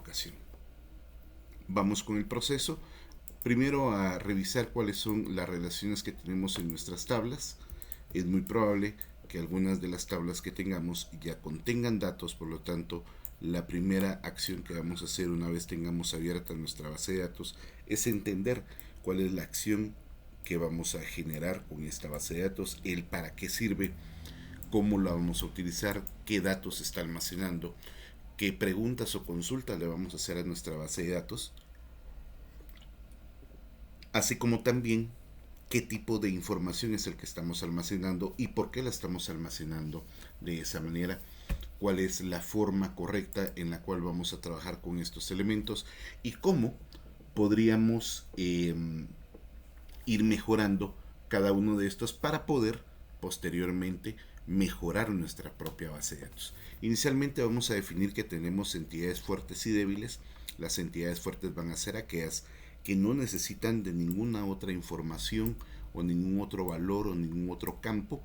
ocasión. Vamos con el proceso. Primero a revisar cuáles son las relaciones que tenemos en nuestras tablas. Es muy probable que algunas de las tablas que tengamos ya contengan datos, por lo tanto, la primera acción que vamos a hacer una vez tengamos abierta nuestra base de datos es entender cuál es la acción que vamos a generar con esta base de datos, el para qué sirve, cómo la vamos a utilizar, qué datos se está almacenando, qué preguntas o consultas le vamos a hacer a nuestra base de datos, así como también qué tipo de información es el que estamos almacenando y por qué la estamos almacenando de esa manera, cuál es la forma correcta en la cual vamos a trabajar con estos elementos y cómo podríamos ir mejorando cada uno de estos para poder posteriormente mejorar nuestra propia base de datos. Inicialmente vamos a definir que tenemos entidades fuertes y débiles. Las entidades fuertes van a ser aquellas que no necesitan de ninguna otra información o ningún otro valor o ningún otro campo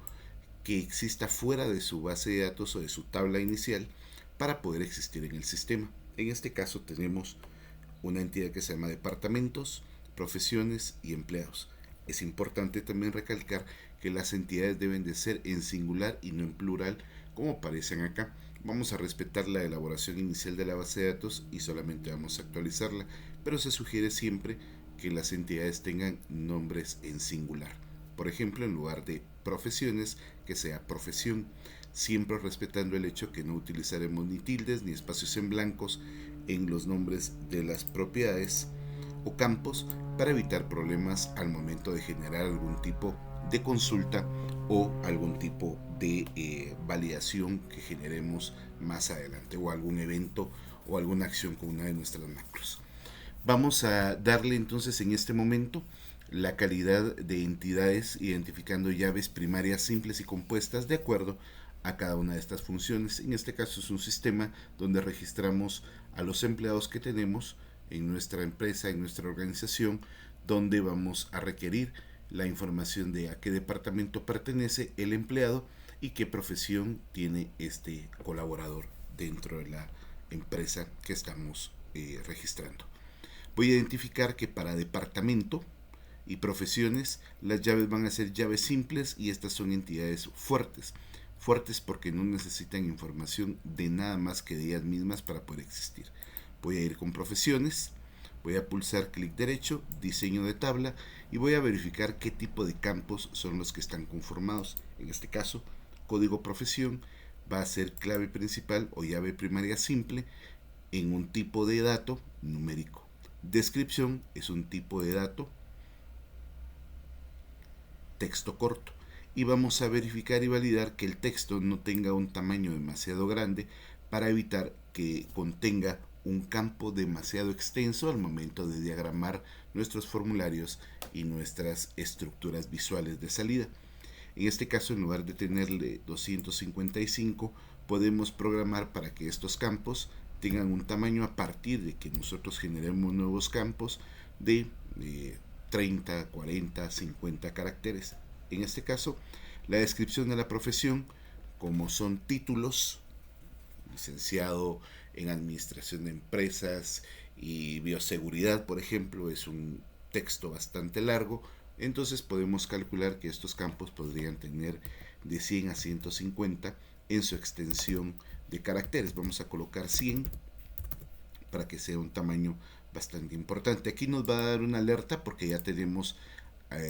que exista fuera de su base de datos o de su tabla inicial para poder existir en el sistema. En este caso tenemos una entidad que se llama departamentos, profesiones y empleados. Es importante también recalcar que las entidades deben de ser en singular y no en plural como aparecen acá. Vamos a respetar la elaboración inicial de la base de datos y solamente vamos a actualizarla, pero se sugiere siempre que las entidades tengan nombres en singular. Por ejemplo, en lugar de profesiones, que sea profesión, siempre respetando el hecho que no utilizaremos ni tildes ni espacios en blancos en los nombres de las propiedades o campos para evitar problemas al momento de generar algún tipo de consulta o algún tipo de validación que generemos más adelante o algún evento o alguna acción con una de nuestras macros. Vamos a darle entonces en este momento la calidad de entidades identificando llaves primarias simples y compuestas de acuerdo a cada una de estas funciones. En este caso es un sistema donde registramos a los empleados que tenemos en nuestra empresa, en nuestra organización, donde vamos a requerir la información de a qué departamento pertenece el empleado y qué profesión tiene este colaborador dentro de la empresa que estamos registrando. Voy a identificar que para departamento y profesiones las llaves van a ser llaves simples y estas son entidades fuertes. Fuertes porque no necesitan información de nada más que de ellas mismas para poder existir. Voy a ir con profesiones, voy a pulsar clic derecho, diseño de tabla y voy a verificar qué tipo de campos son los que están conformados. En este caso, código profesión va a ser clave principal o llave primaria simple en un tipo de dato numérico. Descripción es un tipo de dato texto corto y vamos a verificar y validar que el texto no tenga un tamaño demasiado grande para evitar que contenga un campo demasiado extenso al momento de diagramar nuestros formularios y nuestras estructuras visuales de salida. En este caso, en lugar de tenerle 255, podemos programar para que estos campos tengan un tamaño a partir de que nosotros generemos nuevos campos de 30, 40, 50 caracteres. En este caso, la descripción de la profesión, como son títulos, licenciado en administración de empresas y bioseguridad, por ejemplo, es un texto bastante largo, entonces podemos calcular que estos campos podrían tener de 100 a 150 en su extensión de caracteres. Vamos a colocar 100 para que sea un tamaño bastante importante. Aquí nos va a dar una alerta porque ya tenemos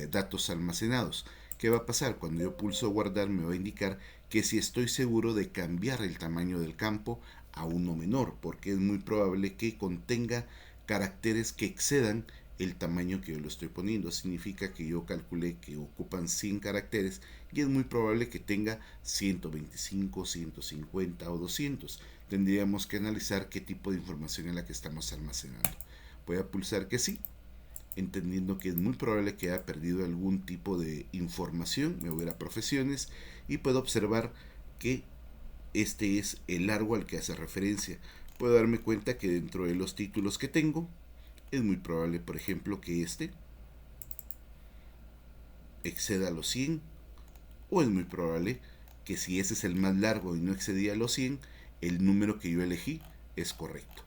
datos almacenados. ¿Qué va a pasar? Cuando yo pulso guardar me va a indicar que si estoy seguro de cambiar el tamaño del campo a uno menor, porque es muy probable que contenga caracteres que excedan el tamaño que yo lo estoy poniendo. Significa que yo calculé que ocupan 100 caracteres y es muy probable que tenga 125, 150 o 200. Tendríamos que analizar qué tipo de información es la que estamos almacenando. Voy a pulsar que sí, entendiendo que es muy probable que haya perdido algún tipo de información. Me voy a profesiones y puedo observar que este es el largo al que hace referencia. Puedo darme cuenta que dentro de los títulos que tengo, es muy probable, por ejemplo, que este exceda los 100, o es muy probable que si ese es el más largo y no excedía los 100, el número que yo elegí es correcto.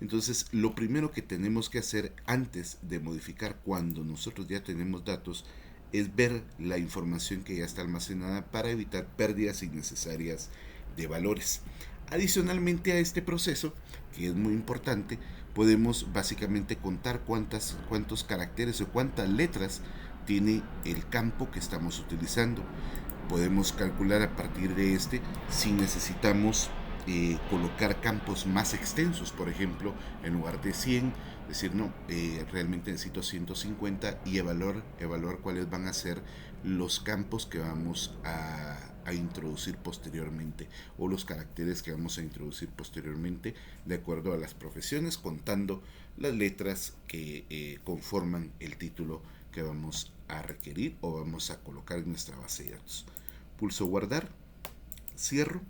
Entonces, lo primero que tenemos que hacer antes de modificar cuando nosotros ya tenemos datos es ver la información que ya está almacenada para evitar pérdidas innecesarias de valores. Adicionalmente a este proceso, que es muy importante, podemos básicamente contar cuántos caracteres o cuántas letras tiene el campo que estamos utilizando. Podemos calcular a partir de este si necesitamos colocar campos más extensos, por ejemplo, en lugar de 100, decir, no, realmente necesito 150 y evaluar cuáles van a ser los campos que vamos a introducir posteriormente o los caracteres que vamos a introducir posteriormente de acuerdo a las profesiones, contando las letras que conforman el título que vamos a requerir o vamos a colocar en nuestra base de datos. Pulso guardar, cierro.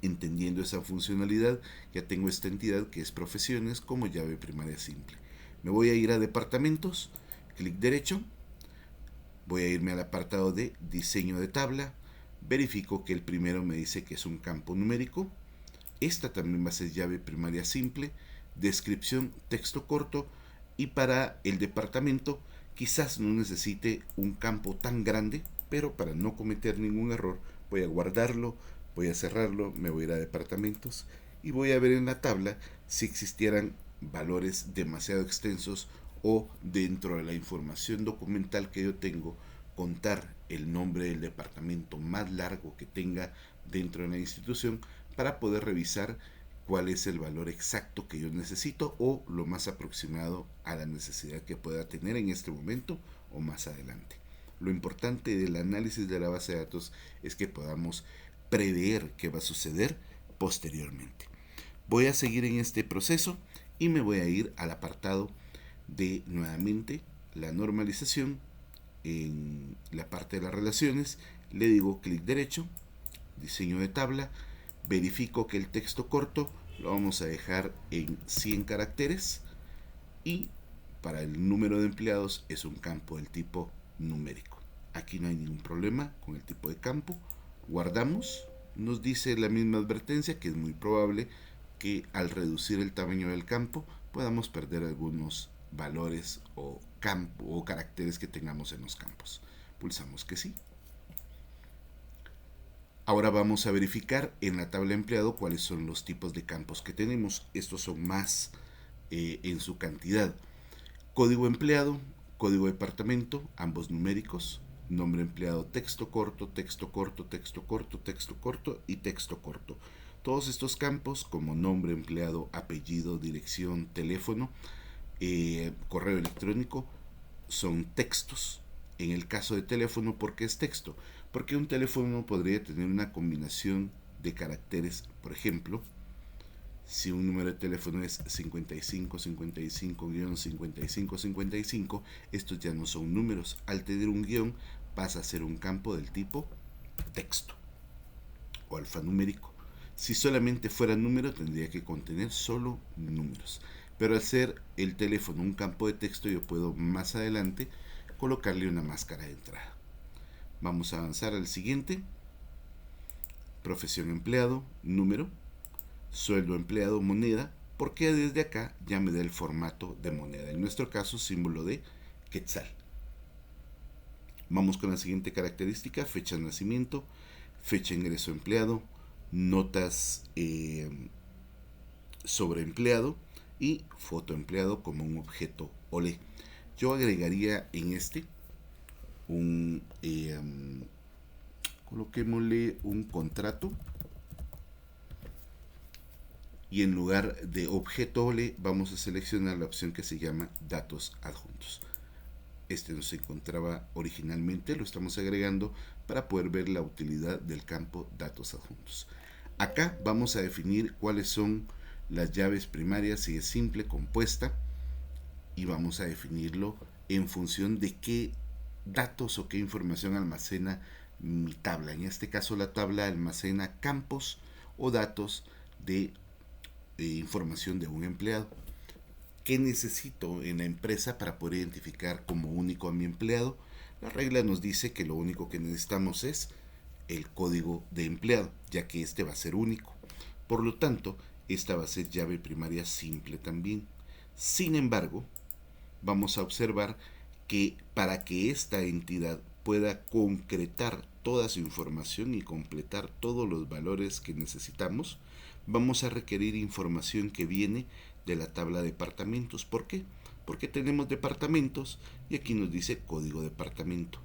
Entendiendo esa funcionalidad, ya tengo esta entidad que es profesiones como llave primaria simple. Me voy a ir a departamentos, clic derecho, voy a irme al apartado de diseño de tabla, verifico que el primero me dice que es un campo numérico, esta también va a ser llave primaria simple, descripción, texto corto, y para el departamento quizás no necesite un campo tan grande, pero para no cometer ningún error voy a guardarlo, voy a cerrarlo, me voy a ir a departamentos y voy a ver en la tabla si existieran valores demasiado extensos o dentro de la información documental que yo tengo contar el nombre del departamento más largo que tenga dentro de la institución para poder revisar cuál es el valor exacto que yo necesito o lo más aproximado a la necesidad que pueda tener en este momento o más adelante. Lo importante del análisis de la base de datos es que podamos prever qué va a suceder posteriormente. Voy a seguir en este proceso y me voy a ir al apartado de nuevamente la normalización. En la parte de las relaciones le digo clic derecho, diseño de tabla, verifico que el texto corto lo vamos a dejar en 100 caracteres y para el número de empleados es un campo del tipo numérico. Aquí no hay ningún problema con el tipo de campo. Guardamos. Nos dice la misma advertencia que es muy probable que al reducir el tamaño del campo podamos perder algunos valores o caracteres que tengamos en los campos. Pulsamos que sí. Ahora vamos a verificar en la tabla empleado cuáles son los tipos de campos que tenemos. Estos son más en su cantidad. Código empleado, código departamento, ambos numéricos. Nombre empleado, texto corto, texto corto, texto corto, texto corto y texto corto. Todos estos campos como nombre empleado, apellido, dirección, teléfono, correo electrónico son textos. En el caso de teléfono, ¿por qué es texto? Porque un teléfono podría tener una combinación de caracteres, por ejemplo, si un número de teléfono es 5555-5555, estos ya no son números. Al tener un guión pasa a ser un campo del tipo texto o alfanumérico. Si solamente fuera número tendría que contener solo números. Pero al ser el teléfono un campo de texto yo puedo más adelante colocarle una máscara de entrada. Vamos a avanzar al siguiente. Profesión empleado, número. Sueldo empleado, moneda, porque desde acá ya me da el formato de moneda, en nuestro caso símbolo de quetzal. Vamos con la siguiente característica: fecha de nacimiento, fecha de ingreso empleado, notas sobre empleado y foto empleado como un objeto OLE. Yo agregaría en este coloquémosle un contrato. Y en lugar de objeto OLE vamos a seleccionar la opción que se llama datos adjuntos. Este no se encontraba originalmente, lo estamos agregando para poder ver la utilidad del campo datos adjuntos. Acá vamos a definir cuáles son las llaves primarias, si es simple, compuesta, y vamos a definirlo en función de qué datos o qué información almacena mi tabla. En este caso la tabla almacena campos o datos de información de un empleado. ¿Qué necesito en la empresa para poder identificar como único a mi empleado? La regla nos dice que lo único que necesitamos es el código de empleado, ya que este va a ser único. Por lo tanto, esta va a ser llave primaria simple también. Sin embargo, vamos a observar que para que esta entidad pueda concretar toda su información y completar todos los valores que necesitamos, vamos a requerir información que viene de la tabla de departamentos. ¿Por qué? Porque tenemos departamentos y aquí nos dice código departamento.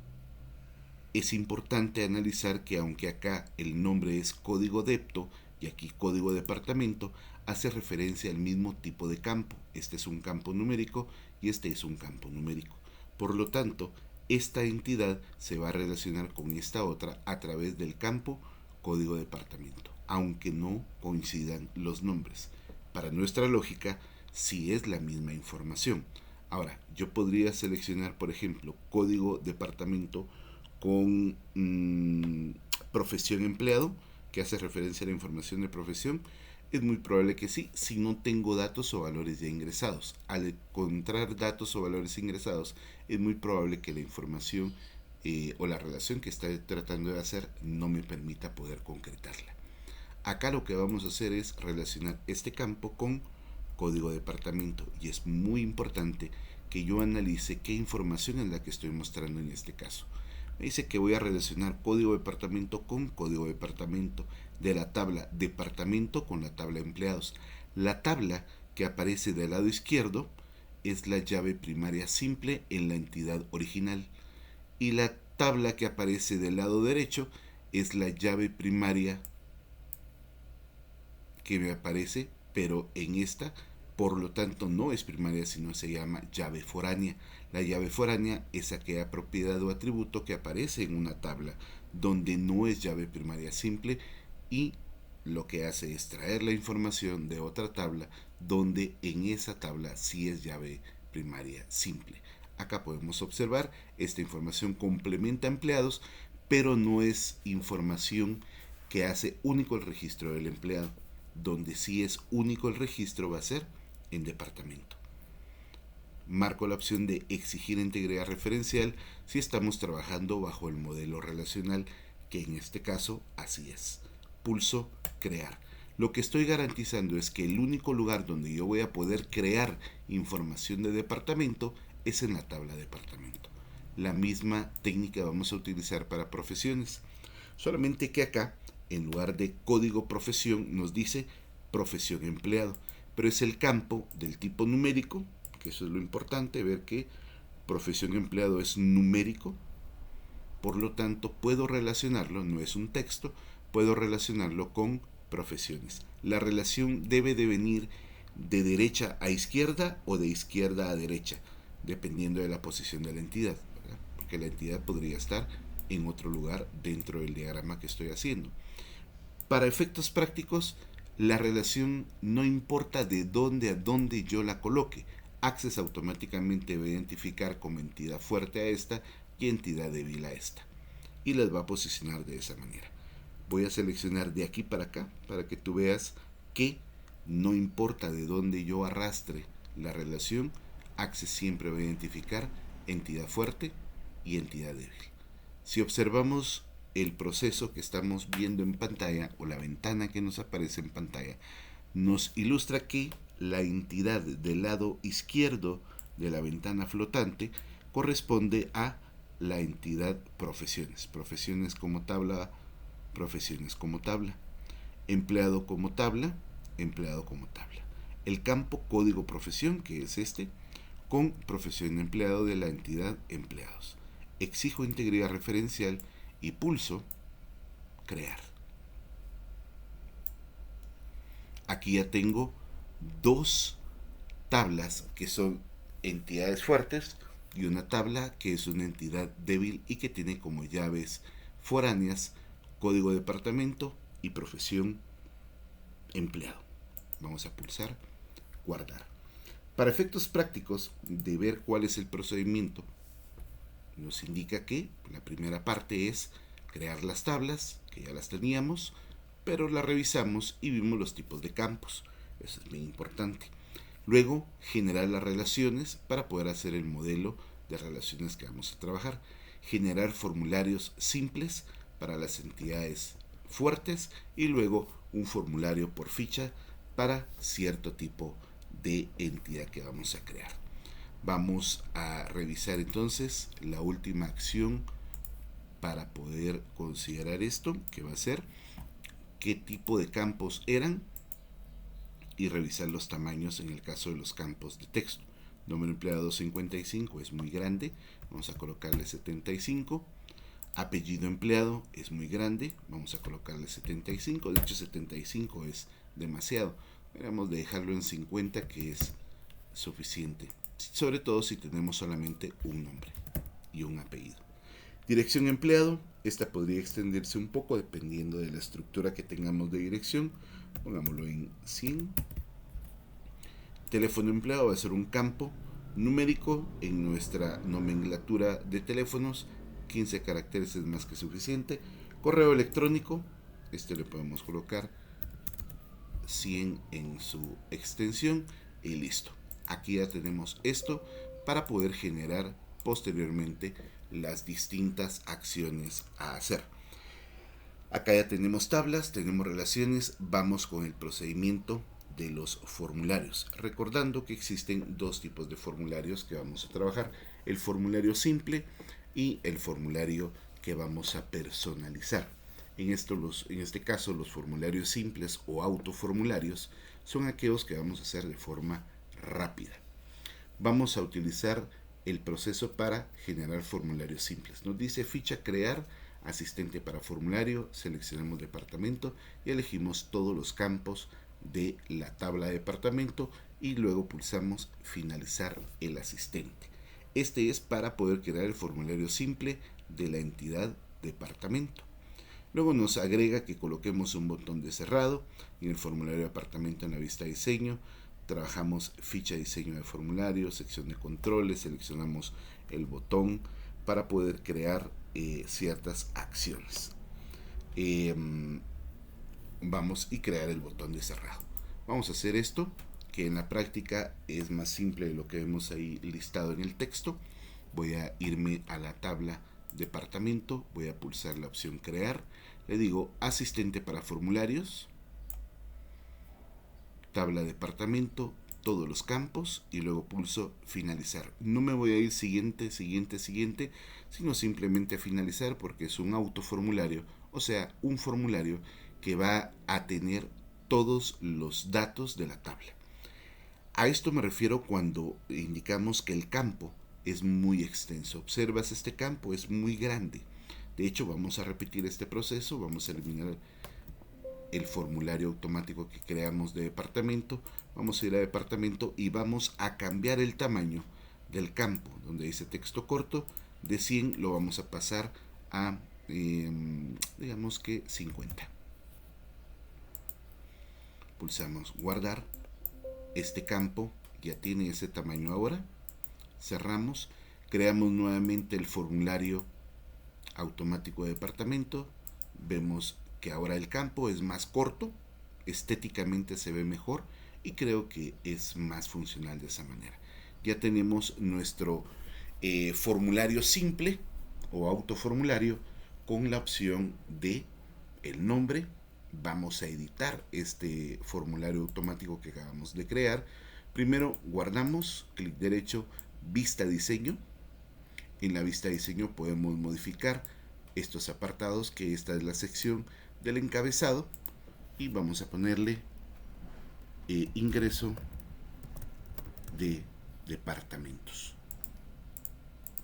Es importante analizar que aunque acá el nombre es código depto y aquí código departamento, hace referencia al mismo tipo de campo. Este es un campo numérico y este es un campo numérico. Por lo tanto, esta entidad se va a relacionar con esta otra a través del campo código departamento, aunque no coincidan los nombres. Para nuestra lógica, sí es la misma información. Ahora, yo podría seleccionar, por ejemplo, código departamento con profesión empleado, que hace referencia a la información de profesión. Es muy probable que sí, si no tengo datos o valores ya ingresados. Al encontrar datos o valores ingresados, es muy probable que la información o la relación que está tratando de hacer no me permita poder concretarla. Acá lo que vamos a hacer es relacionar este campo con código departamento y es muy importante que yo analice qué información es la que estoy mostrando en este caso. Me dice que voy a relacionar código departamento con código departamento, de la tabla departamento con la tabla empleados. La tabla que aparece del lado izquierdo es la llave primaria simple en la entidad original y la tabla que aparece del lado derecho es la llave primaria que me aparece, pero en esta, por lo tanto, no es primaria, sino se llama llave foránea. La llave foránea es aquella propiedad o atributo que aparece en una tabla donde no es llave primaria simple y lo que hace es traer la información de otra tabla donde en esa tabla sí es llave primaria simple. Acá podemos observar, esta información complementa empleados, pero no es información que hace único el registro del empleado. Donde sí es único el registro va a ser en departamento. Marco la opción de exigir integridad referencial si estamos trabajando bajo el modelo relacional, que en este caso así es. Pulso crear. Lo que estoy garantizando es que el único lugar donde yo voy a poder crear información de departamento es en la tabla departamento. La misma técnica vamos a utilizar para profesiones, solamente que acá en lugar de código profesión nos dice profesión empleado, pero es el campo del tipo numérico, que eso es lo importante, ver que profesión empleado es numérico, por lo tanto puedo relacionarlo, no es un texto, puedo relacionarlo con profesiones. La relación debe de venir de derecha a izquierda o de izquierda a derecha, dependiendo de la posición de la entidad, ¿verdad? Porque la entidad podría estar en otro lugar dentro del diagrama que estoy haciendo. Para efectos prácticos, la relación no importa de dónde a dónde yo la coloque. Access automáticamente va a identificar como entidad fuerte a esta y entidad débil a esta. Y las va a posicionar de esa manera. Voy a seleccionar de aquí para acá para que tú veas que no importa de dónde yo arrastre la relación, Access siempre va a identificar entidad fuerte y entidad débil. Si observamos el proceso que estamos viendo en pantalla o la ventana que nos aparece en pantalla, nos ilustra que la entidad del lado izquierdo de la ventana flotante corresponde a la entidad profesiones. Profesiones como tabla, profesiones como tabla. Empleado como tabla, empleado como tabla. El campo código profesión, que es este, con profesión empleado de la entidad empleados. Exijo integridad referencial y pulso crear. Aquí ya tengo dos tablas que son entidades fuertes y una tabla que es una entidad débil y que tiene como llaves foráneas código departamento y profesión empleado. Vamos a pulsar guardar. Para efectos prácticos de ver cuál es el procedimiento, nos indica que la primera parte es crear las tablas, que ya las teníamos, pero las revisamos y vimos los tipos de campos. Eso es muy importante. Luego, generar las relaciones para poder hacer el modelo de relaciones que vamos a trabajar. Generar formularios simples para las entidades fuertes y luego un formulario por ficha para cierto tipo de entidad que vamos a crear. Vamos a revisar entonces la última acción para poder considerar esto, que va a ser qué tipo de campos eran y revisar los tamaños en el caso de los campos de texto. Número empleado 55 es muy grande, vamos a colocarle 75. Apellido empleado es muy grande, vamos a colocarle 75. De hecho 75 es demasiado, deberíamos de dejarlo en 50, que es suficiente, sobre todo si tenemos solamente un nombre y un apellido. Dirección empleado, esta podría extenderse un poco dependiendo de la estructura que tengamos de dirección, pongámoslo en 100. Teléfono empleado va a ser un campo numérico en nuestra nomenclatura de teléfonos, 15 caracteres es más que suficiente. Correo electrónico, este le podemos colocar 100 en su extensión y listo. Aquí ya tenemos esto para poder generar posteriormente las distintas acciones a hacer. Acá ya tenemos tablas, tenemos relaciones, vamos con el procedimiento de los formularios. Recordando que existen dos tipos de formularios que vamos a trabajar: el formulario simple y el formulario que vamos a personalizar. En este caso, los formularios simples o autoformularios son aquellos que vamos a hacer de forma rápida. Vamos a utilizar el proceso para generar formularios simples. Nos dice ficha crear, asistente para formulario, seleccionamos departamento y elegimos todos los campos de la tabla de departamento y luego pulsamos finalizar el asistente. Este es para poder crear el formulario simple de la entidad departamento. Luego nos agrega que coloquemos un botón de cerrado en el formulario de departamento en la vista de diseño. Trabajamos ficha de diseño de formulario, sección de controles, seleccionamos el botón para poder crear ciertas acciones. Vamos y crear el botón de cerrado. Vamos a hacer esto, que en la práctica es más simple de lo que vemos ahí listado en el texto. Voy a irme a la tabla departamento, voy a pulsar la opción crear, le digo asistente para formularios, tabla departamento, todos los campos y luego pulso finalizar. No me voy a ir siguiente, sino simplemente a finalizar porque es un autoformulario, o sea, un formulario que va a tener todos los datos de la tabla. A esto me refiero cuando indicamos que el campo es muy extenso. Observas, este campo es muy grande. De hecho, vamos a repetir este proceso. Vamos a eliminar el formulario automático que creamos de departamento. Vamos a ir a departamento y vamos a cambiar el tamaño del campo. Donde dice texto corto, de 100 lo vamos a pasar a, digamos que 50. Pulsamos guardar. Este campo ya tiene ese tamaño ahora. Cerramos, creamos nuevamente el formulario automático de departamento. Vemos que ahora el campo es más corto, estéticamente se ve mejor y creo que es más funcional de esa manera. Ya tenemos nuestro formulario simple o autoformulario con la opción de el nombre. Vamos a editar este formulario automático que acabamos de crear. Primero guardamos, clic derecho, vista diseño. En la vista diseño podemos modificar estos apartados, que esta es la sección del encabezado, y vamos a ponerle ingreso de departamentos.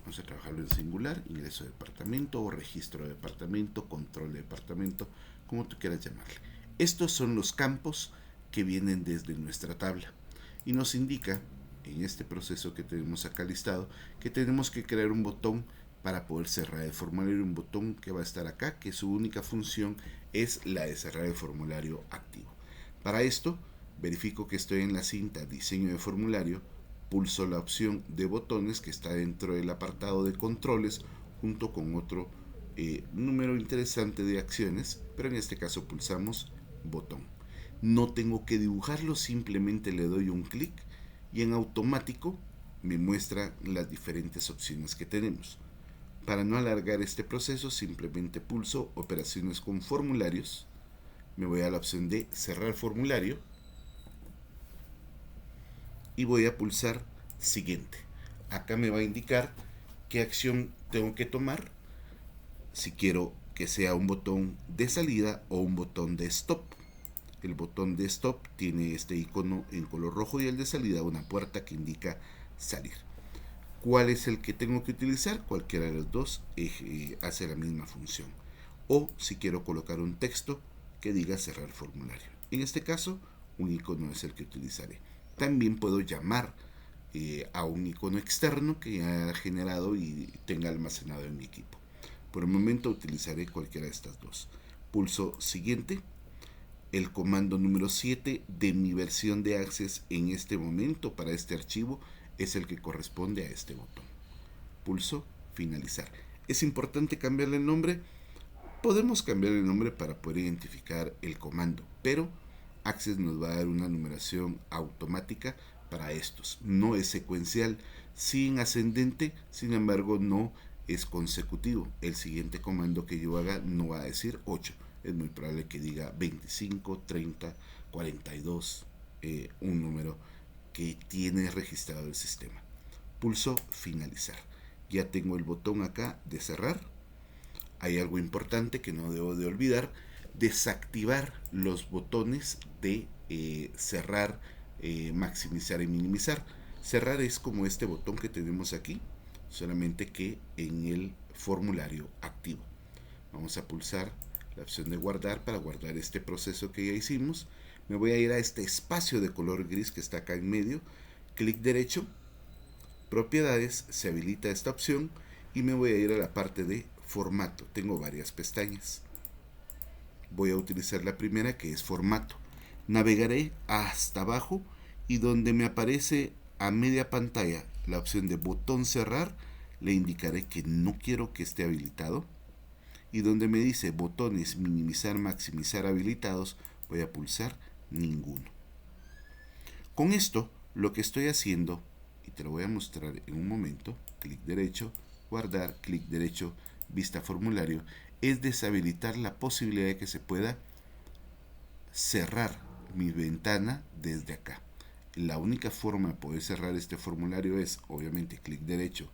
Vamos a trabajarlo en singular: ingreso de departamento o registro de departamento, control de departamento, como tú quieras llamarle. Estos son los campos que vienen desde nuestra tabla y nos indica en este proceso que tenemos acá listado que tenemos que crear un botón para poder cerrar el formulario, un botón que va a estar acá, que su única función es la de cerrar el formulario activo. Para esto verifico que estoy en la cinta diseño de formulario, pulso la opción de botones que está dentro del apartado de controles junto con otro número interesante de acciones, pero en este caso pulsamos botón. No tengo que dibujarlo, simplemente le doy un clic y en automático me muestra las diferentes opciones que tenemos. Para no alargar este proceso, simplemente pulso operaciones con formularios, me voy a la opción de cerrar formulario y voy a pulsar siguiente. Acá me va a indicar qué acción tengo que tomar, si quiero que sea un botón de salida o un botón de stop. El botón de stop tiene este icono en color rojo y el de salida una puerta que indica salir. ¿Cuál es el que tengo que utilizar? Cualquiera de los dos hace la misma función. O si quiero colocar un texto que diga cerrar formulario. En este caso, un icono es el que utilizaré. También puedo llamar a un icono externo que ya ha generado y tenga almacenado en mi equipo. Por el momento utilizaré cualquiera de estas dos. Pulso siguiente. El comando número 7 de mi versión de Access en este momento para este archivo es el que corresponde a este botón. Pulso finalizar. ¿Es importante cambiarle el nombre? Podemos cambiar el nombre para poder identificar el comando, pero Access nos va a dar una numeración automática para estos. No es secuencial, sí en ascendente, sin embargo no es consecutivo. El siguiente comando que yo haga no va a decir 8. Es muy probable que diga 25, 30, 42, un número que tiene registrado el sistema. Pulso finalizar. Ya tengo el botón acá de cerrar. Hay algo importante que no debo de olvidar: desactivar los botones de cerrar, maximizar y minimizar. Cerrar es como este botón que tenemos aquí, solamente que en el formulario activo. Vamos a pulsar la opción de guardar para guardar este proceso que ya hicimos. Me voy a ir a este espacio de color gris que está acá en medio, clic derecho, propiedades, se habilita esta opción y me voy a ir a la parte de formato. Tengo varias pestañas. Voy a utilizar la primera, que es formato. Navegaré hasta abajo y donde me aparece a media pantalla la opción de botón cerrar, le indicaré que no quiero que esté habilitado. Y donde me dice botones minimizar, maximizar habilitados, voy a pulsar ninguno. Con esto, lo que estoy haciendo, y te lo voy a mostrar en un momento, clic derecho, guardar, clic derecho, vista formulario, es deshabilitar la posibilidad de que se pueda cerrar mi ventana desde acá. La única forma de poder cerrar este formulario es, obviamente, clic derecho,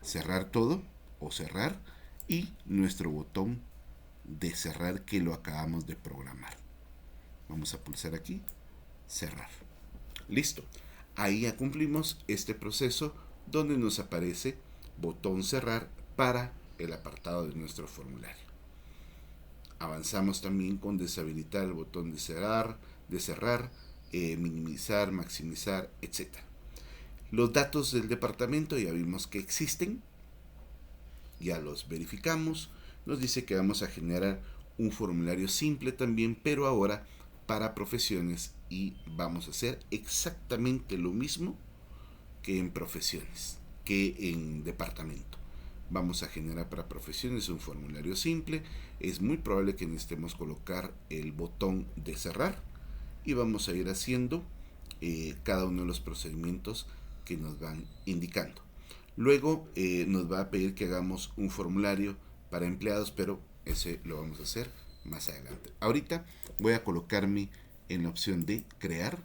cerrar todo o cerrar, y nuestro botón de cerrar que lo acabamos de programar. Vamos a pulsar aquí, cerrar. Listo. Ahí ya cumplimos este proceso donde nos aparece botón cerrar para el apartado de nuestro formulario. Avanzamos también con deshabilitar el botón de cerrar, minimizar, maximizar, etc. Los datos del departamento ya vimos que existen, ya los verificamos. Nos dice que vamos a generar un formulario simple también, pero ahora para profesiones, y vamos a hacer exactamente lo mismo que en profesiones, que en departamento. Vamos a generar para profesiones un formulario simple. Es muy probable que necesitemos colocar el botón de cerrar y vamos a ir haciendo cada uno de los procedimientos que nos van indicando. Luego nos va a pedir que hagamos un formulario para empleados, pero ese lo vamos a hacer más adelante. Ahorita voy a colocarme en la opción de crear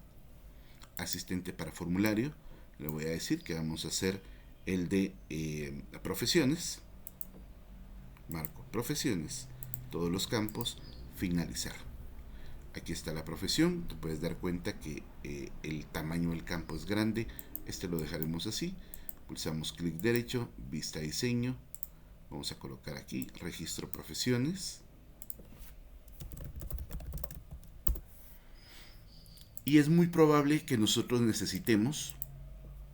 asistente para formulario. Le voy a decir que vamos a hacer el de profesiones. Marco profesiones, todos los campos, finalizar. Aquí está la profesión. Te puedes dar cuenta que el tamaño del campo es grande. Este lo dejaremos así. Pulsamos clic derecho, vista diseño. Vamos a colocar aquí registro profesiones. Y es muy probable que nosotros necesitemos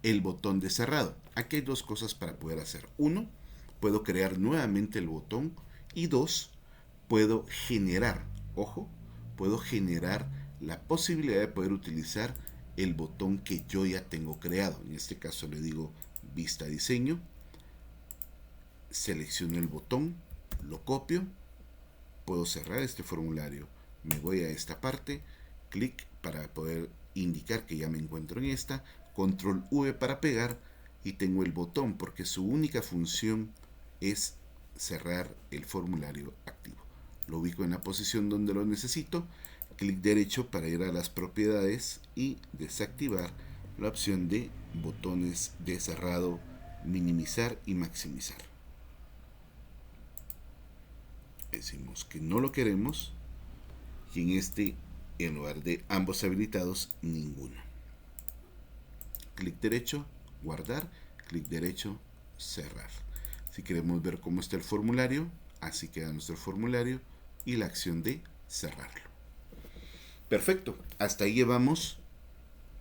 el botón de cerrado. Aquí hay dos cosas para poder hacer. Uno, puedo crear nuevamente el botón. Y dos, puedo generar, ojo, puedo generar la posibilidad de poder utilizar el botón que yo ya tengo creado. En este caso le digo vista diseño, selecciono el botón, lo copio, puedo cerrar este formulario, me voy a esta parte, clic para poder indicar que ya me encuentro en esta, control V para pegar, y tengo el botón porque su única función es cerrar el formulario activo. Lo ubico en la posición donde lo necesito, clic derecho para ir a las propiedades y desactivar la opción de botones de cerrado, minimizar y maximizar. Decimos que no lo queremos y en lugar de ambos habilitados, ninguno. Clic derecho, guardar, clic derecho, cerrar. Si queremos ver cómo está el formulario, así queda nuestro formulario y la acción de cerrarlo. Perfecto, hasta ahí llevamos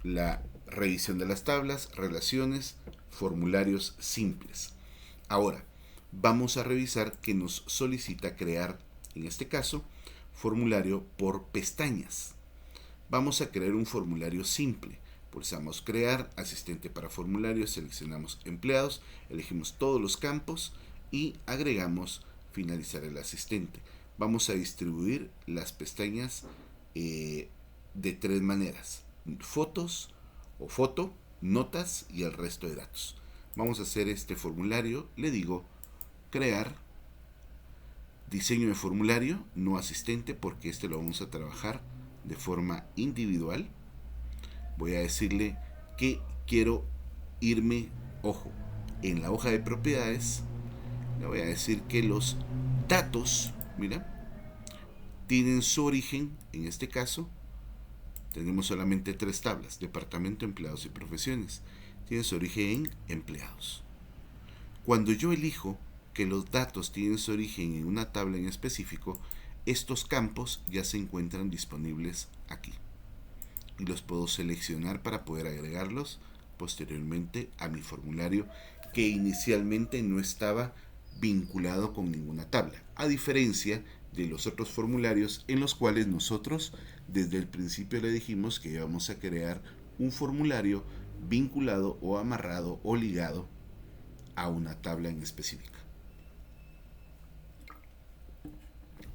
la revisión de las tablas, relaciones, formularios simples. Ahora, vamos a revisar que nos solicita crear, en este caso, formulario por pestañas. Vamos a crear un formulario simple. Pulsamos crear, asistente para formularios, seleccionamos empleados, elegimos todos los campos y agregamos finalizar el asistente. Vamos a distribuir las pestañas de tres maneras: fotos o foto, notas y el resto de datos. Vamos a hacer este formulario, le digo crear, diseño de formulario, no asistente, porque este lo vamos a trabajar de forma individual. Voy a decirle que quiero irme, ojo, en la hoja de propiedades, le voy a decir que los datos, mira, tienen su origen, en este caso, tenemos solamente tres tablas: departamento, empleados y profesiones. Tiene su origen en empleados. Cuando yo elijo que los datos tienen su origen en una tabla en específico, estos campos ya se encuentran disponibles aquí y los puedo seleccionar para poder agregarlos posteriormente a mi formulario, que inicialmente no estaba vinculado con ninguna tabla, a diferencia de los otros formularios en los cuales nosotros desde el principio le dijimos que íbamos a crear un formulario vinculado o amarrado o ligado a una tabla en específica.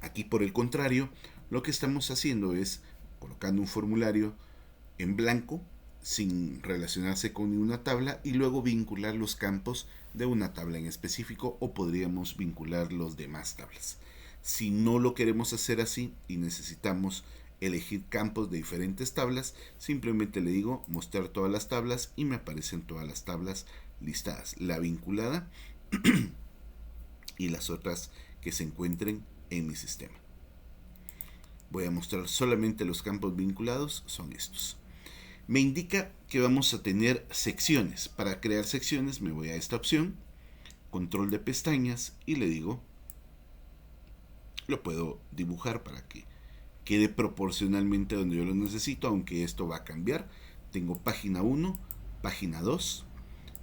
Aquí, por el contrario, lo que estamos haciendo es colocando un formulario en blanco sin relacionarse con ninguna tabla y luego vincular los campos de una tabla en específico, o podríamos vincular los demás tablas. Si no lo queremos hacer así y necesitamos elegir campos de diferentes tablas, simplemente le digo mostrar todas las tablas y me aparecen todas las tablas listadas, la vinculada y las otras que se encuentren en mi sistema. Voy a mostrar solamente los campos vinculados, son estos. Me indica que vamos a tener secciones. Para crear secciones me voy a esta opción, control de pestañas, y le digo, lo puedo dibujar para que quede proporcionalmente donde yo lo necesito, aunque esto va a cambiar. Tengo página 1, página 2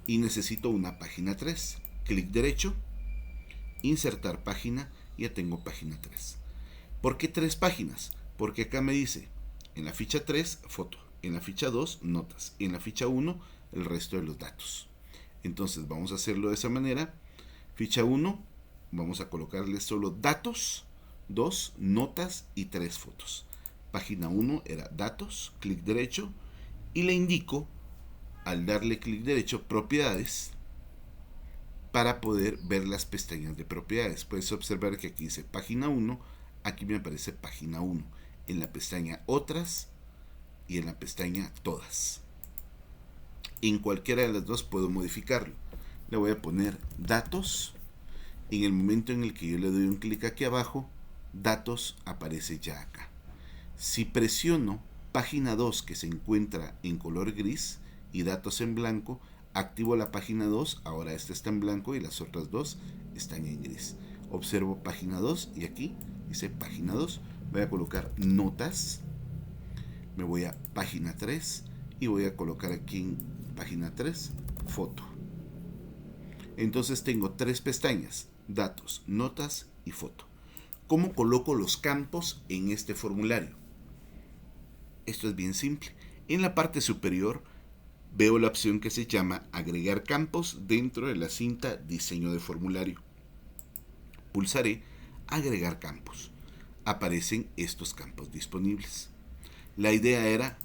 y necesito una página 3. Clic derecho, insertar página, y ya tengo página 3. ¿Por qué 3 páginas? Porque acá me dice, en la ficha 3, foto, en la ficha 2, notas, y en la ficha 1, el resto de los datos. Entonces vamos a hacerlo de esa manera. Ficha 1, vamos a colocarle solo datos, 2, notas y 3 fotos. Página 1 era datos, clic derecho, y le indico, al darle clic derecho, propiedades, para poder ver las pestañas de propiedades. Puedes observar que aquí dice página 1, aquí me aparece página 1, en la pestaña otras y en la pestaña todas. En cualquiera de las dos puedo modificarlo. Le voy a poner datos. En el momento en el que yo le doy un clic aquí abajo, datos aparece ya acá. Si presiono página 2, que se encuentra en color gris, y datos en blanco, activo la página 2, ahora esta está en blanco y las otras dos están en gris. Observo página 2 y aquí dice página 2. Voy a colocar notas, me voy a página 3 y voy a colocar aquí en página 3 foto. Entonces tengo 3 pestañas: datos, notas y foto. ¿Cómo coloco los campos en este formulario? Esto es bien simple. En la parte superior veo la opción que se llama agregar campos dentro de la cinta diseño de formulario. Pulsaré agregar campos. Aparecen estos campos disponibles. La idea era,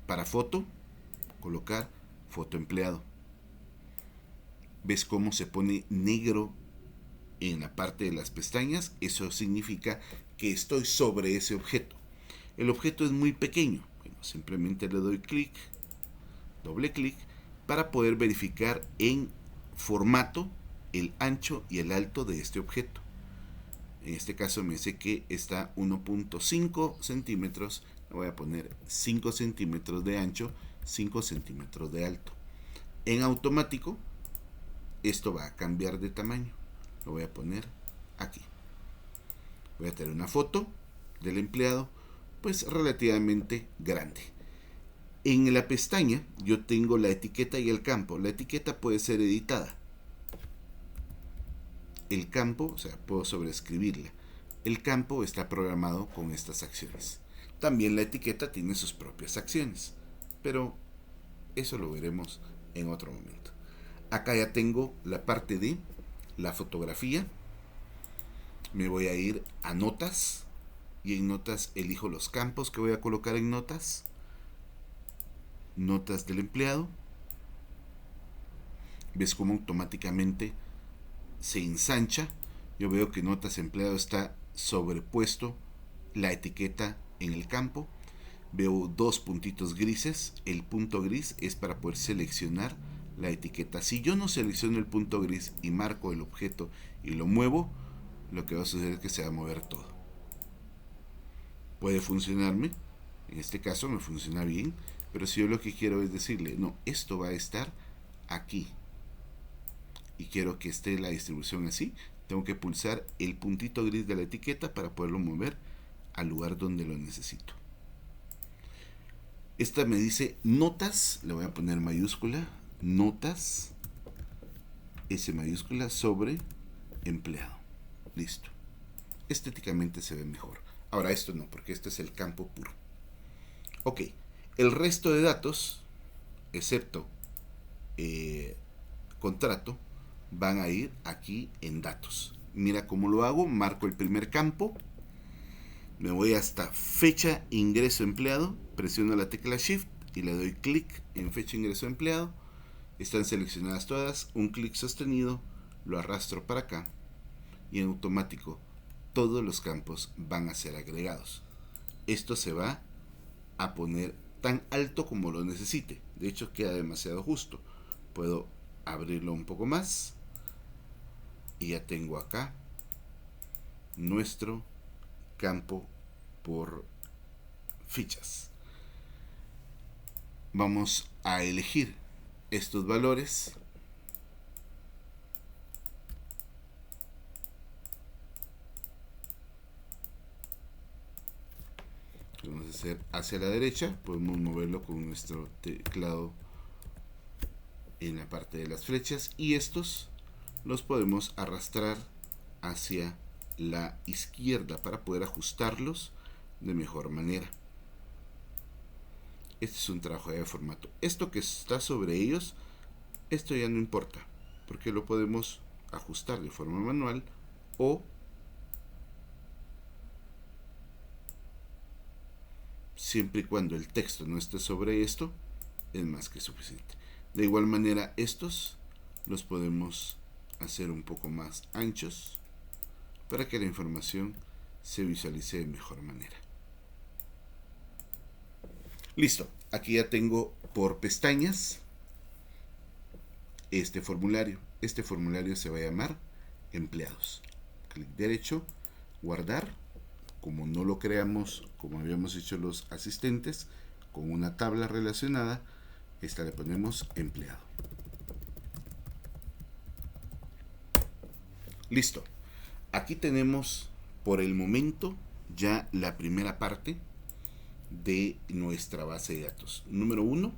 para foto, colocar foto empleado. ¿Ves cómo se pone negro en la parte de las pestañas? Eso significa que estoy sobre ese objeto. El objeto es muy pequeño. Bueno, simplemente le doy clic, doble clic, para poder verificar en formato el ancho y el alto de este objeto. En este caso me dice que está 1.5 centímetros, le voy a poner 5 centímetros de ancho, 5 centímetros de alto. En automático esto va a cambiar de tamaño, lo voy a poner aquí. Voy a tener una foto del empleado pues relativamente grande. En la pestaña yo tengo la etiqueta y el campo. La etiqueta puede ser editada. El campo, o sea, puedo sobreescribirla. El campo está programado con estas acciones. También la etiqueta tiene sus propias acciones, pero eso lo veremos en otro momento. Acá ya tengo la parte de la fotografía. Me voy a ir a notas y en notas elijo los campos que voy a colocar en notas. Notas del empleado. Ves cómo automáticamente se ensancha. Yo veo que notas empleado está sobrepuesto la etiqueta en el campo. Veo dos puntitos grises. El punto gris es para poder seleccionar la etiqueta. Si yo no selecciono el punto gris y marco el objeto y lo muevo, lo que va a suceder es que se va a mover todo. Puede funcionarme, en este caso me funciona bien, pero si yo lo que quiero es decirle, no, esto va a estar aquí y quiero que esté la distribución así, tengo que pulsar el puntito gris de la etiqueta para poderlo mover al lugar donde lo necesito. Esta me dice notas, le voy a poner mayúscula, notas, S mayúscula sobre empleado. Listo. Estéticamente se ve mejor. Ahora esto no, porque este es el campo puro. Ok, el resto de datos, excepto contrato, van a ir aquí en datos. Mira cómo lo hago, marco el primer campo, me voy hasta fecha ingreso empleado, presiono la tecla Shift y le doy clic en fecha ingreso empleado. Están seleccionadas todas, un clic sostenido, lo arrastro para acá y en automático todos los campos van a ser agregados. Esto se va a poner tan alto como lo necesite. De hecho queda demasiado justo. Puedo abrirlo un poco más y ya tengo acá nuestro campo por fichas. Vamos a elegir estos valores. Vamos a hacer hacia la derecha, podemos moverlo con nuestro teclado en la parte de las flechas y estos los podemos arrastrar hacia la izquierda para poder ajustarlos de mejor manera. Este es un trabajo de formato. Esto que está sobre ellos, esto ya no importa, porque lo podemos ajustar de forma manual o siempre y cuando el texto no esté sobre esto, es más que suficiente. De igual manera, estos los podemos hacer un poco más anchos para que la información se visualice de mejor manera. Listo, aquí ya tengo por pestañas este formulario. Este formulario se va a llamar empleados. Clic derecho, guardar. Como no lo creamos como habíamos hecho los asistentes, con una tabla relacionada, esta le ponemos empleado. Listo. Aquí tenemos por el momento ya la primera parte de nuestra base de datos. Número 1,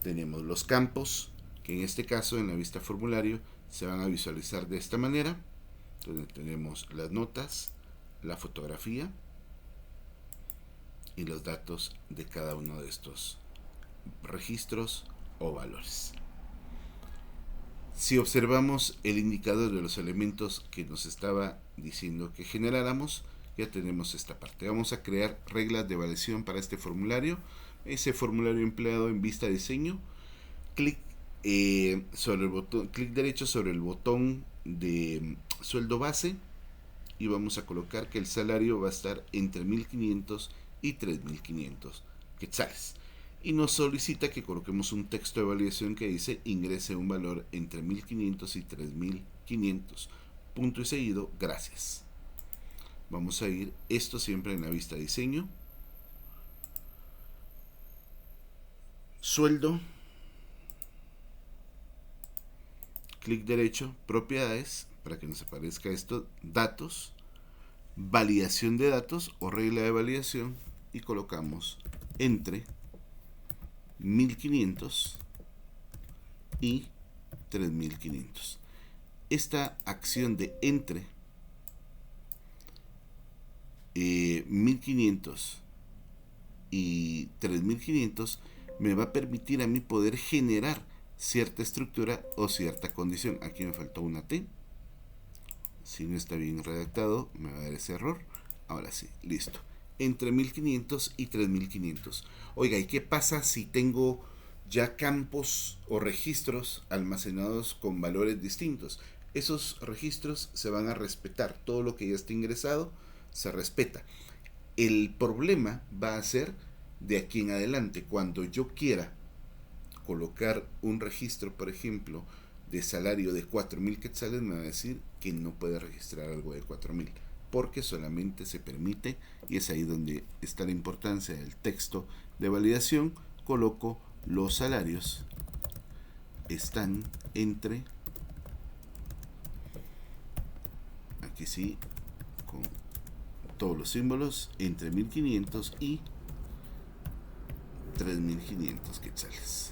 tenemos los campos, que en este caso en la vista formulario se van a visualizar de esta manera, donde tenemos las notas, la fotografía y los datos de cada uno de estos registros o valores. Si observamos el indicador de los elementos que nos estaba diciendo que generáramos, ya tenemos esta parte. Vamos a crear reglas de evaluación para este formulario. Ese formulario empleado en vista diseño, clic sobre el botón, clic derecho sobre el botón de sueldo base y vamos a colocar que el salario va a estar entre 1.500 y 3.500 quetzales. y nos solicita que coloquemos un texto de validación que dice ingrese un valor entre 1500 y 3500, punto y seguido, gracias. Vamos a ir esto siempre en la vista diseño, sueldo, clic derecho, propiedades, para que nos aparezca esto, datos, validación de datos o regla de validación, y colocamos entre 1500 y 3500. Esta acción de entre 1500 y 3500 me va a permitir a mí poder generar cierta estructura o cierta condición. Aquí me faltó una T. Si no está bien redactado, me va a dar ese error. Ahora sí, listo. Entre 1500 y 3500. Oiga, ¿y qué pasa si tengo ya campos o registros almacenados con valores distintos? Esos registros se van a respetar. Todo lo que ya está ingresado se respeta. El problema va a ser de aquí en adelante. Cuando yo quiera colocar un registro, por ejemplo, de salario de 4000 quetzales, me va a decir que no puede registrar algo de 4000, porque solamente se permite, y es ahí donde está la importancia del texto de validación. Coloco los salarios están entre, aquí sí, con todos los símbolos, entre 1500 y 3500 quetzales.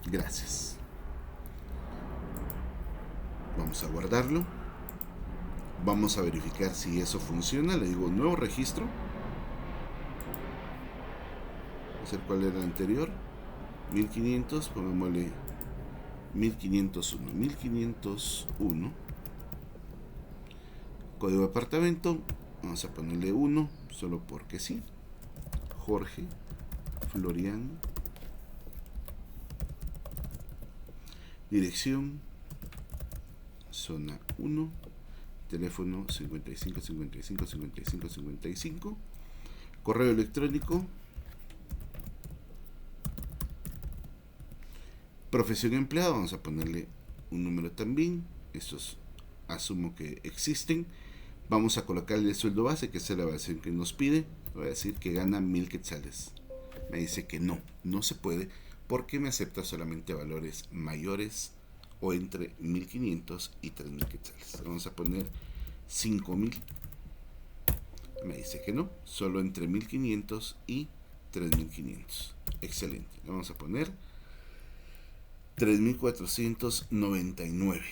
Gracias. Vamos a guardarlo. Vamos a verificar si eso funciona. Le digo nuevo registro. Vamos a ver cuál era el anterior. 1500, pongámosle 1501. 1501. Código de apartamento. Vamos a ponerle 1, solo porque sí. Jorge Florian. Dirección zona 1, teléfono 55 55 55 55, correo electrónico, profesión empleado, vamos a ponerle un número también, estos asumo que existen. Vamos a colocarle el sueldo base, que es la evaluación que nos pide. Voy a decir que gana 1000 quetzales. Me dice que no, no se puede, porque me acepta solamente valores mayores o entre 1500 y 3000 quetzales. Vamos a poner 5000. Me dice que no, solo entre 1500 y 3500. Excelente. Vamos a poner 3499.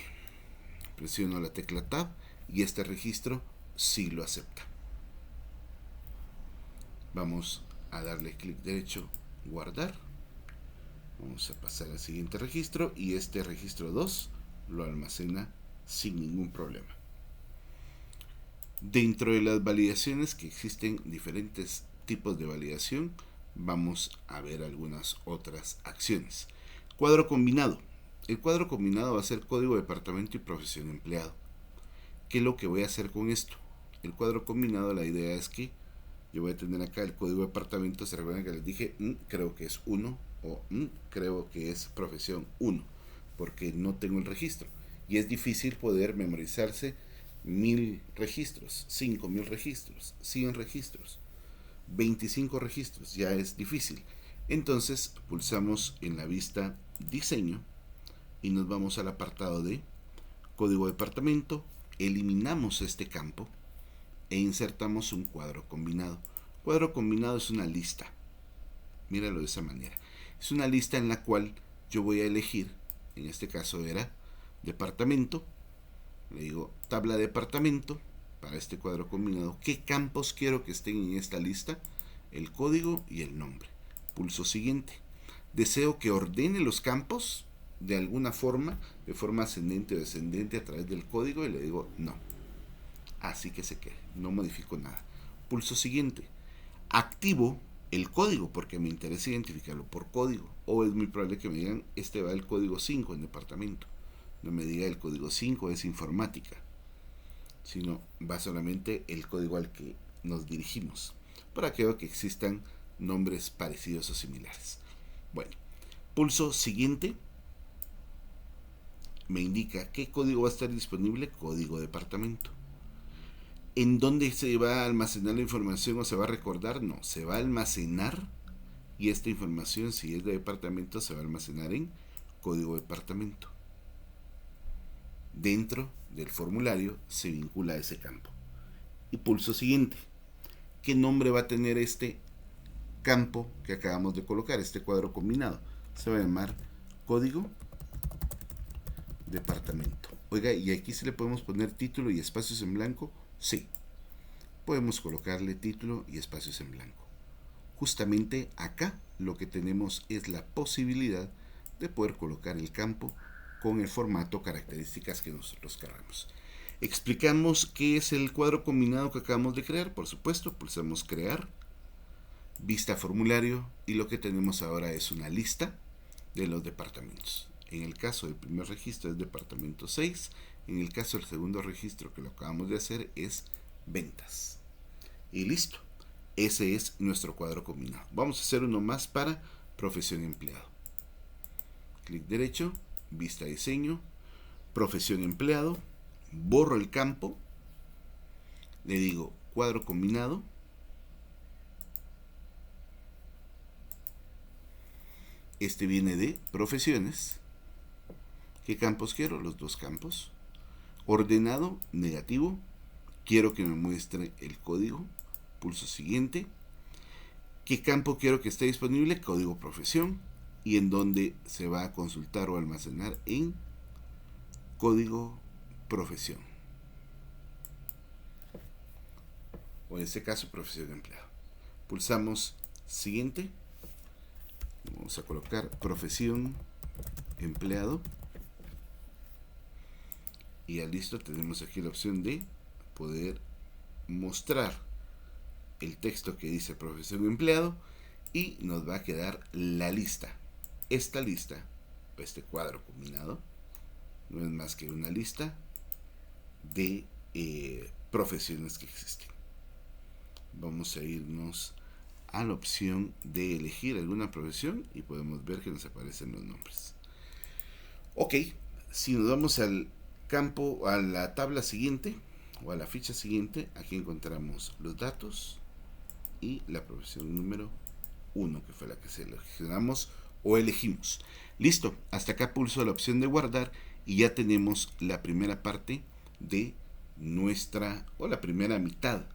Presiono la tecla Tab y este registro sí lo acepta. Vamos a darle clic derecho, guardar. Vamos a pasar al siguiente registro y este registro 2 lo almacena sin ningún problema. Dentro de las validaciones, que existen diferentes tipos de validación, vamos a ver algunas otras acciones. Cuadro combinado. El cuadro combinado va a ser código, departamento y profesión empleado. ¿Qué es lo que voy a hacer con esto? El cuadro combinado, la idea es que yo voy a tener acá el código de departamento. Se recuerdan que les dije, creo que es 1 o creo que es profesión 1, porque no tengo el registro. Y es difícil poder memorizarse 1000 registros, 5000 registros, 100 registros, 25 registros. Ya es difícil. Entonces pulsamos en la vista diseño y nos vamos al apartado de código de departamento. Eliminamos este campo e insertamos un cuadro combinado. Cuadro combinado es una lista. Míralo de esa manera. Es una lista en la cual yo voy a elegir, en este caso era departamento. Le digo tabla departamento para este cuadro combinado. ¿Qué campos quiero que estén en esta lista? El código y el nombre. Pulso siguiente. Deseo que ordene los campos de alguna forma, de forma ascendente o descendente a través del código, y le digo no. Así que se quede, no modifico nada. Pulso siguiente. Activo el código porque me interesa identificarlo por código, o es muy probable que me digan este va el código 5 en departamento. No me diga el código 5 es informática, sino va solamente el código al que nos dirigimos, para que vea que existan nombres parecidos o similares. Bueno, pulso siguiente. Me indica qué código va a estar disponible, código departamento. ¿En dónde se va a almacenar la información o se va a recordar? No, se va a almacenar, y esta información, si es de departamento, se va a almacenar en código departamento. Dentro del formulario se vincula a ese campo. Y pulso siguiente. ¿Qué nombre va a tener este campo que acabamos de colocar, este cuadro combinado? Se va a llamar código departamento. Oiga, ¿y aquí se le podemos poner título y espacios en blanco? Sí. Podemos colocarle título y espacios en blanco. Justamente acá lo que tenemos es la posibilidad de poder colocar el campo con el formato, características que nosotros queramos. Explicamos qué es el cuadro combinado que acabamos de crear. Por supuesto, pulsamos crear, vista formulario, y lo que tenemos ahora es una lista de los departamentos. En el caso del primer registro es departamento 6. En el caso del segundo registro, que lo acabamos de hacer, es ventas. Y listo. Ese es nuestro cuadro combinado. Vamos a hacer uno más para profesión empleado. Clic derecho, vista diseño, profesión empleado. Borro el campo. Le digo cuadro combinado. Este viene de profesiones. ¿Qué campos quiero? Los dos campos. Ordenado, negativo. Quiero que me muestre el código. Pulso siguiente. ¿Qué campo quiero que esté disponible? Código profesión. Y en dónde se va a consultar o almacenar, en código profesión. O en este caso, profesión de empleado. Pulsamos siguiente. Vamos a colocar profesión empleado. Y ya listo, tenemos aquí la opción de poder mostrar el texto que dice profesión empleado, y nos va a quedar la lista. Esta lista, este cuadro combinado, no es más que una lista de profesiones que existen. Vamos a irnos a la opción de elegir alguna profesión y podemos ver que nos aparecen los nombres. Ok, si nos vamos al campo, a la tabla siguiente o a la ficha siguiente, aquí encontramos los datos y la profesión número 1, que fue la que seleccionamos o elegimos. Listo, hasta acá pulso la opción de guardar y ya tenemos la primera parte de nuestra, o la primera mitad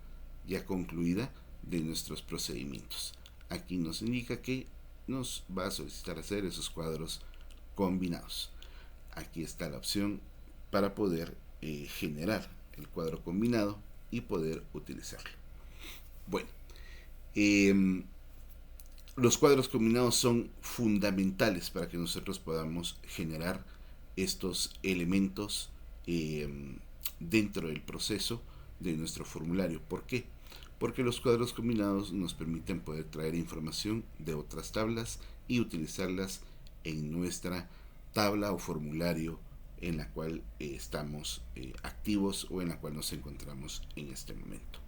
ya concluida de nuestros procedimientos. Aquí nos indica que nos va a solicitar hacer esos cuadros combinados. Aquí está la opción para poder generar el cuadro combinado y poder utilizarlo. Bueno, los cuadros combinados son fundamentales para que nosotros podamos generar estos elementos dentro del proceso de nuestro formulario. ¿Por qué? Porque los cuadros combinados nos permiten poder traer información de otras tablas y utilizarlas en nuestra tabla o formulario en la cual estamos activos o en la cual nos encontramos en este momento.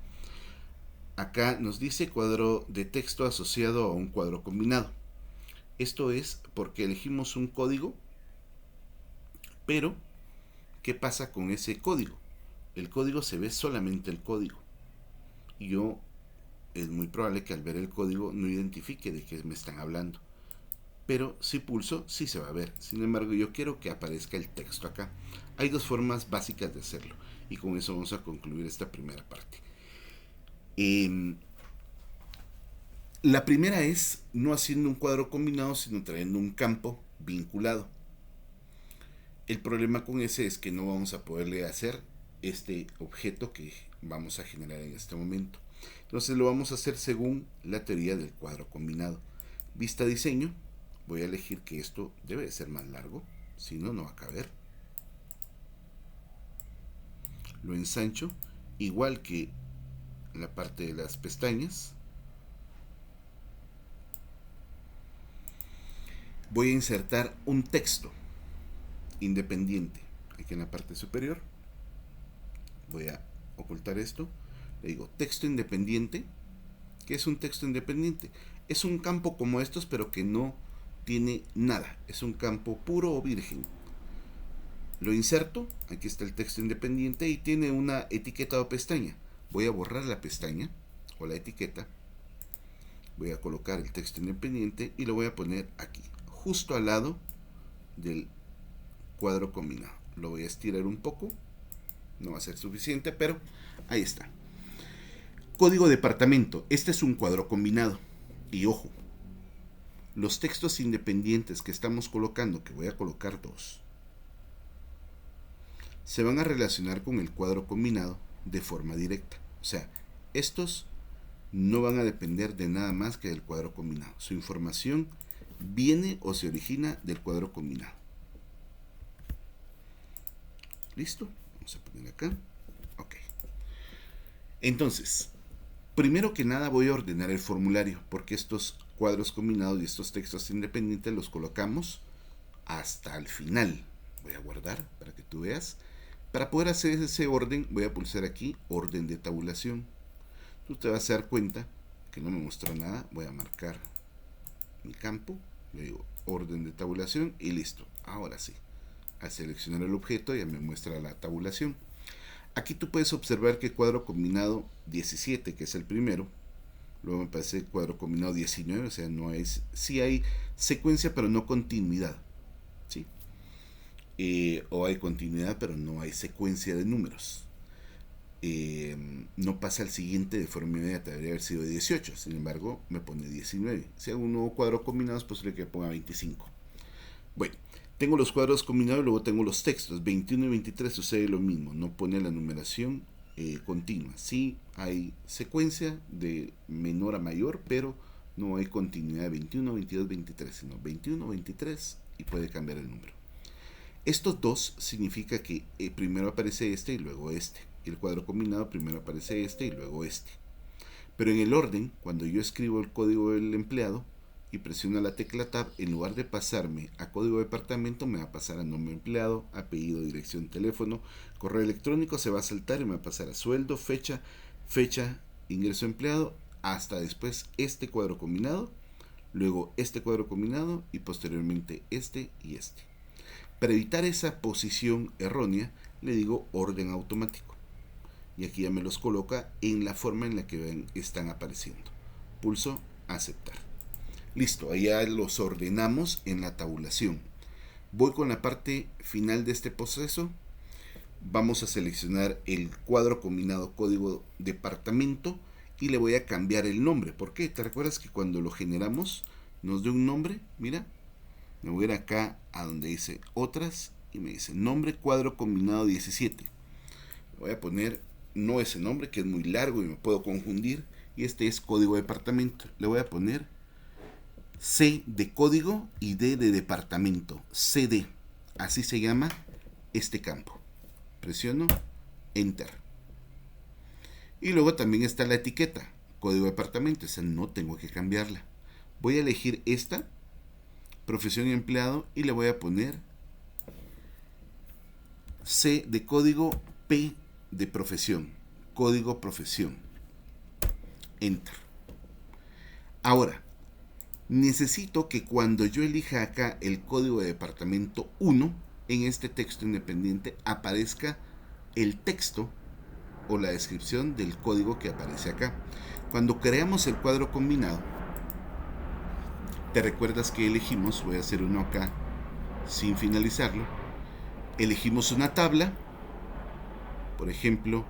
Acá nos dice cuadro de texto asociado a un cuadro combinado. Esto es porque elegimos un código, pero ¿qué pasa con ese código? El código se ve solamente el código. Y yo, es muy probable que al ver el código no identifique de qué me están hablando. Pero si pulso, sí se va a ver. Sin embargo, yo quiero que aparezca el texto acá. Hay dos formas básicas de hacerlo. Y con eso vamos a concluir esta primera parte. La primera es no haciendo un cuadro combinado, sino trayendo un campo vinculado. El problema con ese es que no vamos a poderle hacer este objeto que vamos a generar en este momento. Entonces lo vamos a hacer según la teoría del cuadro combinado. Vista diseño. Voy a elegir que esto debe de ser más largo, si no, no va a caber. Lo ensancho, igual que la parte de las pestañas. Voy a insertar un texto independiente aquí en la parte superior. Voy a ocultar esto. Le digo texto independiente. ¿Qué es un texto independiente? Es un campo como estos, pero que no tiene nada. Es un campo puro o virgen. Lo inserto, aquí está el texto independiente y tiene una etiqueta o pestaña. Voy a borrar la pestaña o la etiqueta. Voy a colocar el texto independiente y lo voy a poner aquí, justo al lado del cuadro combinado. Lo voy a estirar un poco, no va a ser suficiente, pero ahí está. Código departamento, este es un cuadro combinado. Y ojo, los textos independientes que estamos colocando, que voy a colocar dos, se van a relacionar con el cuadro combinado de forma directa. O sea, estos no van a depender de nada más que del cuadro combinado. Su información viene o se origina del cuadro combinado. ¿Listo? Vamos a poner acá. Ok. Entonces, primero que nada voy a ordenar el formulario, porque estos cuadros combinados y estos textos independientes los colocamos hasta el final. Voy a guardar para que tú veas. Para poder hacer ese orden, voy a pulsar aquí, orden de tabulación. Tú te vas a dar cuenta que no me muestra nada. Voy a marcar mi campo, le digo orden de tabulación y listo. Ahora sí, al seleccionar el objeto ya me muestra la tabulación. Aquí tú puedes observar que cuadro combinado 17, que es el primero, luego me parece cuadro combinado 19, o sea, no es, sí hay secuencia pero no continuidad, ¿sí? O hay continuidad pero no hay secuencia de números. No pasa al siguiente de forma inmediata, debería haber sido 18, sin embargo me pone 19. Si hago un nuevo cuadro combinado es posible que ponga 25. Bueno, tengo los cuadros combinados y luego tengo los textos. 21 y 23 sucede lo mismo, no pone la numeración continua. Sí hay secuencia de menor a mayor, pero no hay continuidad de 21, 22, 23, sino 21, 23 y puede cambiar el número. Estos dos significa que primero aparece este y luego este. El cuadro combinado primero aparece este y luego este. Pero en el orden, cuando yo escribo el código del empleado y presiono la tecla Tab, en lugar de pasarme a código de departamento, me va a pasar a nombre empleado, apellido, dirección, teléfono, correo electrónico, se va a saltar y me va a pasar a sueldo, fecha, ingreso empleado, hasta después este cuadro combinado, luego este cuadro combinado y posteriormente este y este. Para evitar esa posición errónea, le digo orden automático. Y aquí ya me los coloca en la forma en la que ven, están apareciendo. Pulso aceptar. Listo, ahí ya los ordenamos en la tabulación. Voy con la parte final de este proceso. Vamos a seleccionar el cuadro combinado código departamento y le voy a cambiar el nombre. ¿Por qué? ¿Te recuerdas que cuando lo generamos nos dio un nombre? Mira, me voy a ir acá a donde dice otras y me dice nombre cuadro combinado 17. Voy a poner no ese nombre que es muy largo y me puedo confundir, y este es código departamento. Le voy a poner C de código y D de departamento, CD, así se llama este campo. Presiono enter y luego también está la etiqueta código departamento, esa no tengo que cambiarla. Voy a elegir esta, profesión y empleado, y le voy a poner C de código, P de profesión, código profesión, enter. Ahora necesito que cuando yo elija acá el código de departamento 1, en este texto independiente aparezca el texto o la descripción del código que aparece acá. Cuando creamos el cuadro combinado, te recuerdas que elegimos, voy a hacer uno acá sin finalizarlo, elegimos una tabla, por ejemplo,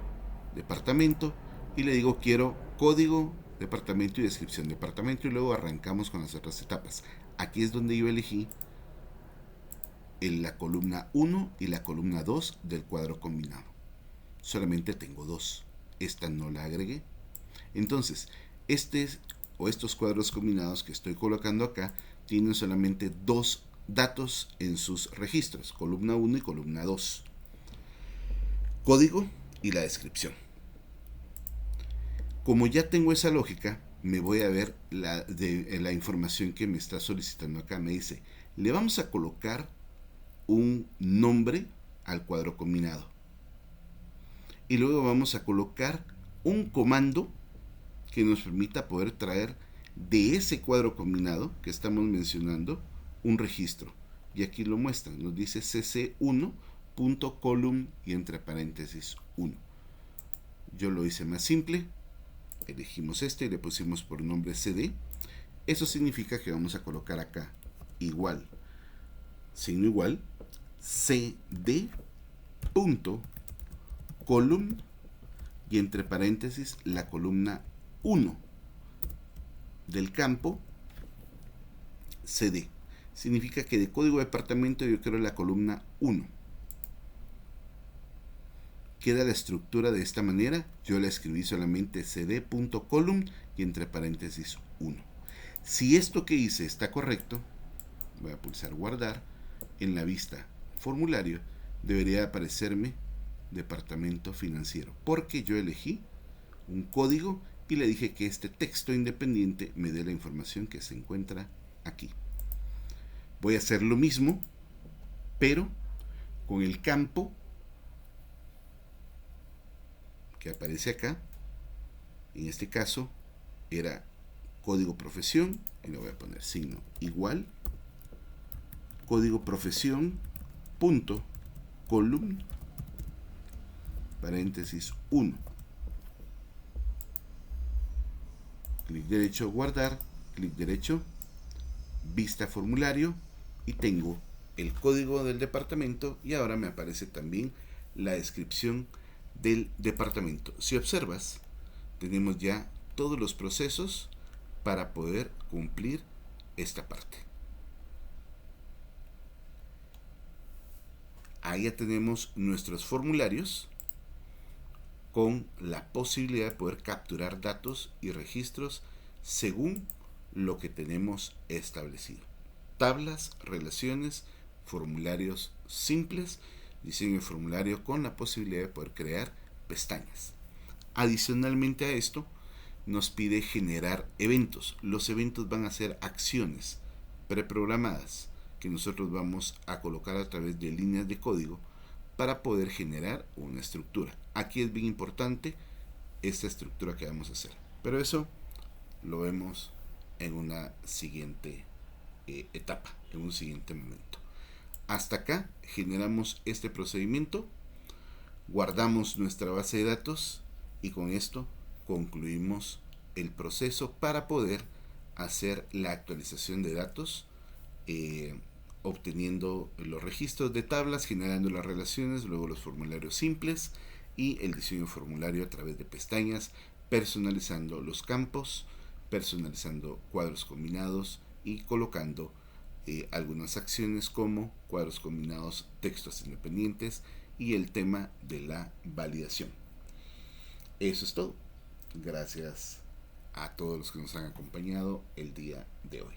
departamento, y le digo quiero código, departamento y descripción departamento, y luego arrancamos con las otras etapas. Aquí es donde yo elegí en la columna 1 y la columna 2 del cuadro combinado. Solamente tengo dos, esta no la agregué. Entonces, estos cuadros combinados que estoy colocando acá tienen solamente dos datos en sus registros, columna 1 y columna 2. Código y la descripción. Como ya tengo esa lógica, me voy a ver la información que me está solicitando acá. Me dice, le vamos a colocar un nombre al cuadro combinado. Y luego vamos a colocar un comando que nos permita poder traer de ese cuadro combinado que estamos mencionando un registro. Y aquí lo muestran, nos dice cc1.column y entre paréntesis 1. Yo lo hice más simple, elegimos este y le pusimos por nombre cd. Eso significa que vamos a colocar acá igual, signo igual, cd.column y entre paréntesis la columna 1 del campo cd. Significa que de código de departamento yo quiero la columna 1. Queda la estructura de esta manera. Yo la escribí solamente cd.column y entre paréntesis 1. Si esto que hice está correcto, voy a pulsar guardar. En la vista formulario debería aparecerme departamento financiero, porque yo elegí un código y le dije que este texto independiente me dé la información que se encuentra aquí. Voy a hacer lo mismo, pero con el campo que aparece acá. En este caso era código profesión y le voy a poner signo igual, código profesión punto column paréntesis 1. Clic derecho guardar, clic derecho vista formulario y tengo el código del departamento y ahora me aparece también la descripción del departamento. Si observas, tenemos ya todos los procesos para poder cumplir esta parte. Ahí ya tenemos nuestros formularios con la posibilidad de poder capturar datos y registros según lo que tenemos establecido. Tablas, relaciones, formularios simples, diseño de formulario con la posibilidad de poder crear pestañas. Adicionalmente a esto, nos pide generar eventos. Los eventos van a ser acciones preprogramadas que nosotros vamos a colocar a través de líneas de código para poder generar una estructura. Aquí es bien importante esta estructura que vamos a hacer, pero eso lo vemos en una siguiente etapa, en un siguiente momento. Hasta acá generamos este procedimiento, guardamos nuestra base de datos y con esto concluimos el proceso para poder hacer la actualización de datos, obteniendo los registros de tablas, generando las relaciones, luego los formularios simples y el diseño de formulario a través de pestañas, personalizando los campos, personalizando cuadros combinados y colocando algunas acciones como cuadros combinados, textos independientes y el tema de la validación. Eso es todo. Gracias a todos los que nos han acompañado el día de hoy.